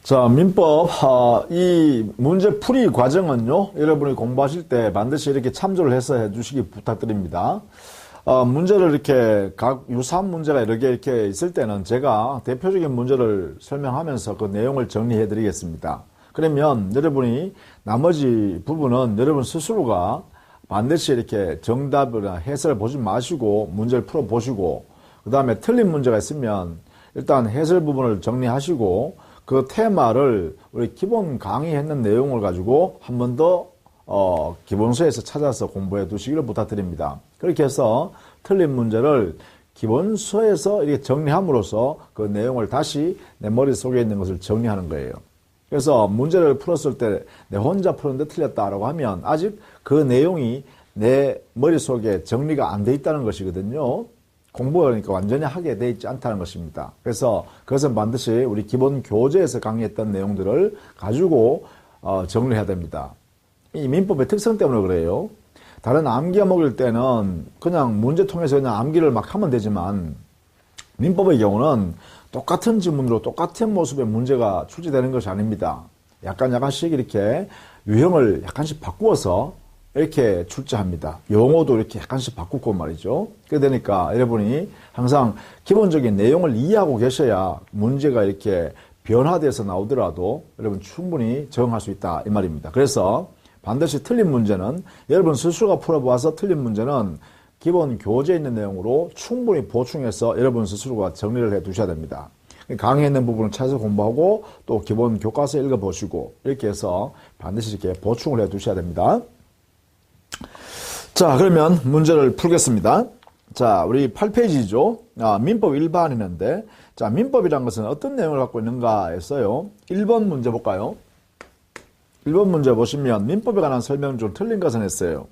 자, 민법, 이 문제 풀이 과정은요, 여러분이 공부하실 때 반드시 이렇게 참조를 해서 해주시기 부탁드립니다. 문제를 이렇게 각 유사한 문제가 여러 개 이렇게 있을 때는 제가 대표적인 문제를 설명하면서 그 내용을 정리해 드리겠습니다. 그러면 여러분이 나머지 부분은 여러분 스스로가 반드시 이렇게 정답이나 해설을 보지 마시고 문제를 풀어 보시고, 그 다음에 틀린 문제가 있으면 일단 해설 부분을 정리하시고, 그 테마를 우리 기본 강의했는 내용을 가지고 한 번 더 기본서에서 찾아서 공부해 두시기를 부탁드립니다. 그렇게 해서 틀린 문제를 기본서에서 이렇게 정리함으로써 그 내용을 다시 내 머릿속에 있는 것을 정리하는 거예요. 그래서 문제를 풀었을 때 내 혼자 푸는데 틀렸다라고 하면 아직 그 내용이 내 머릿속에 정리가 안 돼 있다는 것이거든요. 공부하니까 완전히 하게 돼 있지 않다는 것입니다. 그래서 그것은 반드시 우리 기본 교재에서 강의했던 내용들을 가지고 정리해야 됩니다. 이 민법의 특성 때문에 그래요. 다른 암기 과목일 때는 그냥 문제 통해서 그냥 암기를 막 하면 되지만, 민법의 경우는 똑같은 지문으로 똑같은 모습의 문제가 출제되는 것이 아닙니다. 약간씩 이렇게 유형을 약간씩 바꾸어서 이렇게 출제합니다. 용어도 이렇게 약간씩 바꾸고 말이죠. 그러니까 여러분이 항상 기본적인 내용을 이해하고 계셔야 문제가 이렇게 변화돼서 나오더라도 여러분 충분히 적응할 수 있다 이 말입니다. 그래서 반드시 틀린 문제는 여러분 스스로가 풀어보아서 틀린 문제는 기본 교재에 있는 내용으로 충분히 보충해서 여러분 스스로가 정리를 해 두셔야 됩니다. 강의에 있는 부분을 찾아서 공부하고 또 기본 교과서 읽어보시고 이렇게 해서 반드시 이렇게 보충을 해 두셔야 됩니다. 자, 그러면 문제를 풀겠습니다. 자, 우리 8페이지죠. 민법 일반이는데, 자, 민법이란 것은 어떤 내용을 갖고 있는가 했어요. 1번 문제 볼까요? 1번 문제 보시면 민법에 관한 설명 중 틀린 것은 했어요.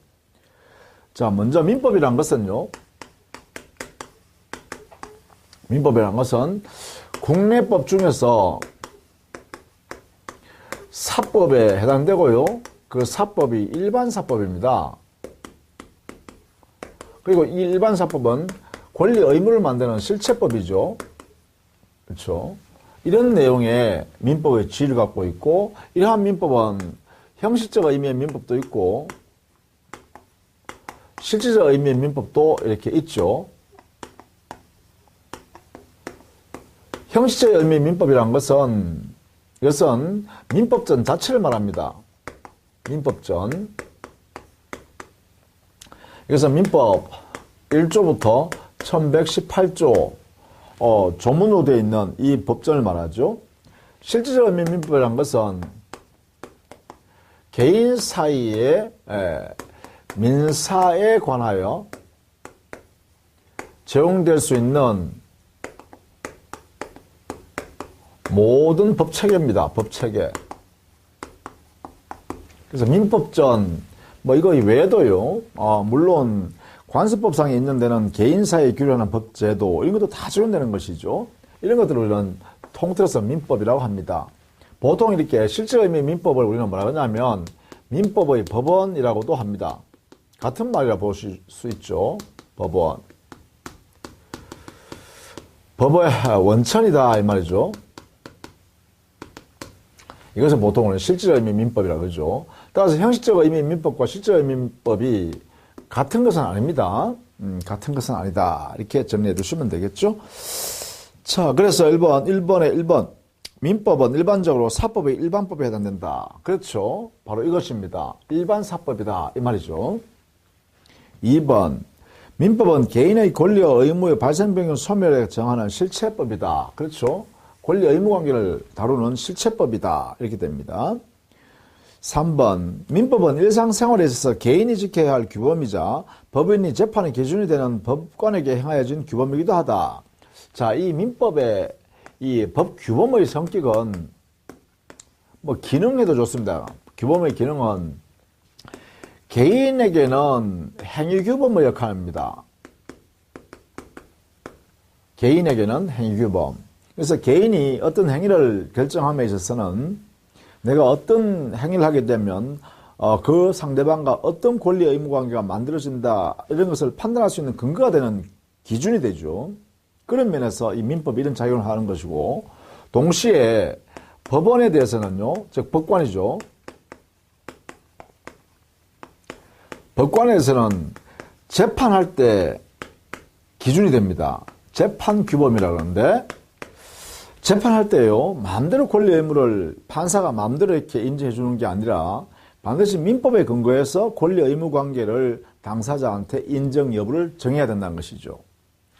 자, 먼저 민법이란 것은요. 민법이란 것은 국내법 중에서 사법에 해당되고요. 그 사법이 일반사법입니다. 그리고 이 일반사법은 권리 의무를 만드는 실체법이죠. 그렇죠? 이런 내용의 민법의 지위를 갖고 있고, 이러한 민법은 형식적 의미의 민법도 있고 실질적 의미의 민법도 이렇게 있죠. 형식적 의미의 민법이라는 것은 이것은 민법전 자체를 말합니다. 민법전. 그래서 민법 1조부터 1118조 조문으로 되어 있는 이 법전을 말하죠. 실질적 의미 민법이라는 것은 개인 사이의 민사에 관하여 적용될 수 있는 모든 법체계입니다. 법체계. 그래서 민법전 이거 외에도요, 물론 관습법상에 있는 데는 개인 사이에 규율하는 법제도 이런 것도 다 적용되는 것이죠. 이런 것들을 우리는 통틀어서 민법이라고 합니다. 보통 이렇게 실제 의미의 민법을 우리는 뭐라고 하냐면 민법의 법원이라고도 합니다. 같은 말이라 보실 수 있죠. 법원. 법의 원천이다 이 말이죠. 이것은 보통 우리는 실질적 의미의 민법이라고 그러죠. 따라서 형식적 의미의 민법과 실질적 의미의 민법이 같은 것은 아닙니다. 같은 것은 아니다. 이렇게 정리해 두시면 되겠죠. 자, 그래서 1번에 1번. 민법은 일반적으로 사법의 일반법에 해당된다. 그렇죠. 바로 이것입니다. 일반사법이다. 이 말이죠. 2번. 민법은 개인의 권리와 의무의 발생변경 소멸에 정하는 실체법이다. 그렇죠. 권리 의무 관계를 다루는 실체법이다. 이렇게 됩니다. 3번. 민법은 일상생활에 있어서 개인이 지켜야 할 규범이자 법인이 재판의 기준이 되는 법관에게 행하여진 규범이기도 하다. 자, 이 민법의 이 법 규범의 성격은 기능에도 좋습니다. 규범의 기능은 개인에게는 행위 규범의 역할입니다. 개인에게는 행위 규범. 그래서 개인이 어떤 행위를 결정함에 있어서는 내가 어떤 행위를 하게 되면 그 상대방과 어떤 권리 의무 관계가 만들어진다 이런 것을 판단할 수 있는 근거가 되는 기준이 되죠. 그런 면에서 이 민법이 이런 작용을 하는 것이고, 동시에 법원에 대해서는요, 즉 법관이죠. 법관에서는 재판할 때 기준이 됩니다. 재판규범이라고 하는데, 재판할 때요, 마음대로 권리 의무를 판사가 마음대로 이렇게 인정해 주는 게 아니라 반드시 민법에 근거해서 권리 의무 관계를 당사자한테 인정 여부를 정해야 된다는 것이죠.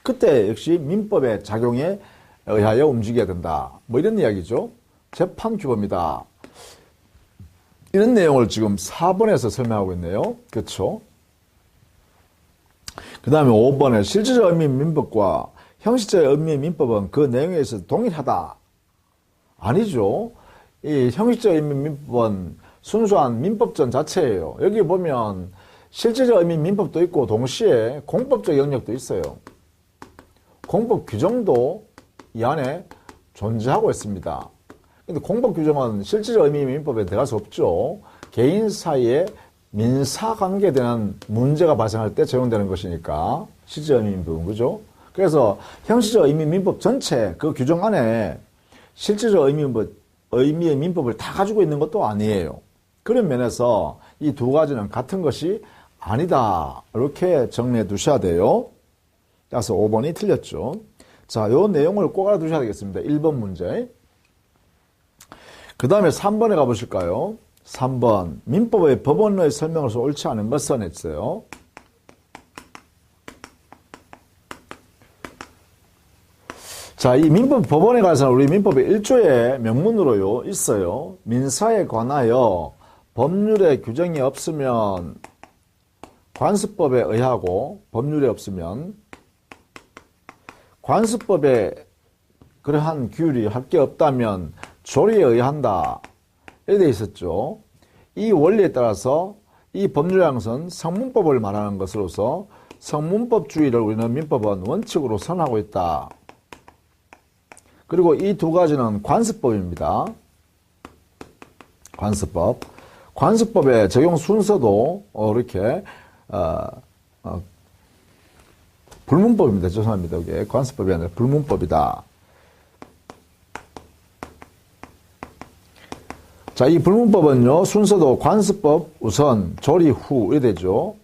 그때 역시 민법의 작용에 의하여 움직여야 된다. 뭐 이런 이야기죠. 재판규범이다. 이런 내용을 지금 4번에서 설명하고 있네요. 그렇죠? 그 다음에 5번에 실질적 의미 민법과 형식적 의미 민법은 그 내용에 있어서 동일하다. 아니죠. 이 형식적 의미 민법은 순수한 민법전 자체예요. 여기 보면 실질적 의미 민법도 있고 동시에 공법적 영역도 있어요. 공법 규정도 이 안에 존재하고 있습니다. 근데 공법 규정은 실질적 의미 민법에 들어갈 수 없죠. 개인 사이에 민사관계에 대한 문제가 발생할 때 적용되는 것이니까 실질적 의미 민법은 그죠? 그래서 형식적 의미 민법 전체 그 규정 안에 실질적 의미의 민법을 다 가지고 있는 것도 아니에요. 그런 면에서 이 두 가지는 같은 것이 아니다. 이렇게 정리해 두셔야 돼요. 따라서 5번이 틀렸죠. 자, 요 내용을 꼭 알아두셔야 되겠습니다. 1번 문제. 그 다음에 3번에 가보실까요? 3번. 민법의 법원의 설명으로서 옳지 않은 것은 했어요. 자, 이 민법 법원에 가서는 우리 민법의 1조의 명문으로요, 있어요. 민사에 관하여 법률의 규정이 없으면 관습법에 의하고 법률이 없으면 관습법에 그러한 규율이 할 게 없다면 조리에 의한다. 이렇게 되어 있었죠. 이 원리에 따라서 이 법률이라는 것은 성문법을 말하는 것으로서 성문법주의를 우리는 민법은 원칙으로 선하고 있다. 그리고 이 두 가지는 관습법입니다. 관습법. 관습법의 적용 순서도 이렇게 불문법입니다. 죄송합니다. 이게 관습법이 아니라 불문법이다. 자, 이 불문법은요, 순서도 관습법 우선, 조리 후, 이래 되죠.